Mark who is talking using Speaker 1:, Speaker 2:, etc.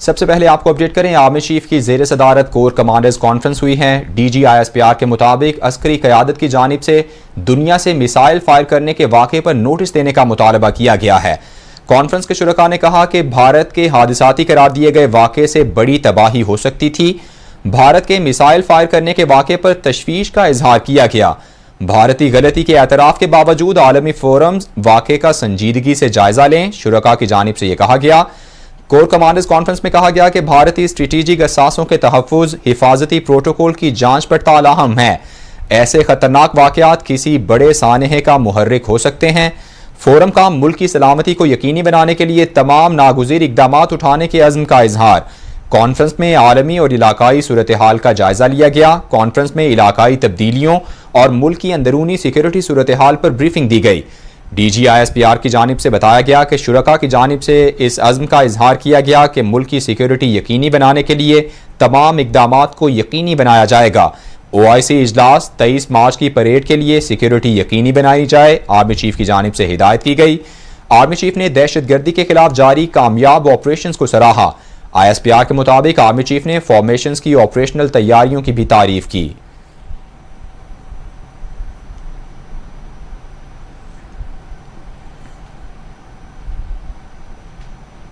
Speaker 1: सबसे पहले आपको अपडेट करें, आर्मी चीफ की जेर सदारत कोर कमांडर्स कॉन्फ्रेंस हुई है। DGISPR के मुताबिक अस्करी क़यादत की जानिब से दुनिया से मिसाइल फायर करने के वाक़े पर नोटिस देने का मुतालबा किया गया है। कॉन्फ्रेंस के शुरका ने कहा कि भारत के हादिसाती करार दिए गए वाक़े से बड़ी तबाही हो सकती थी। भारत के मिसाइल फायर करने के वाक़े पर तशवीश का इजहार किया गया। भारतीय गलती के एतराफ़ के बावजूद आलमी फोरम्स वाक़े का संजीदगी से जायजा लें, शुरका की जानिब से यह कहा गया। कोर कमांडर्स कॉन्फ्रेंस में कहा गया कि भारतीय स्ट्रेटेजिक असासों के तहफ़्फ़ुज़, हिफाजती प्रोटोकॉल की जांच पड़ताल अहम है। ऐसे खतरनाक वाक़यात किसी बड़े सानहे का मुहर्रिक हो सकते हैं। फोरम का मुल्क की सलामती को यकीनी बनाने के लिए तमाम नागुज़ीर इक़दामात उठाने के अज़्म का इजहार। कॉन्फ्रेंस में आलमी और इलाकाई सूरत हाल का जायजा लिया गया। कॉन्फ्रेंस में इलाकाई तब्दीलियों और मुल्क की अंदरूनी सिक्योरिटी सूरत हाल पर ब्रीफिंग दी गई। DGISPR की जानिब से बताया गया कि शुरका की जानिब से इस अज़्म का इजहार किया गया कि मुल्क की सिक्योरिटी यकीनी बनाने के लिए तमाम इक़दामात को यकीनी बनाया जाएगा। OIC इजलास 23 मार्च की परेड के लिए सिक्योरिटी यकीनी बनाई जाए, आर्मी चीफ की जानिब से हिदायत की गई। आर्मी चीफ ने दहशतगर्दी के खिलाफ जारी कामयाब ऑपरेशन को सराहा। ISPR के मुताबिक आर्मी चीफ ने फॉर्मेशंस की ऑपरेशनल तैयारियों की भी तारीफ की।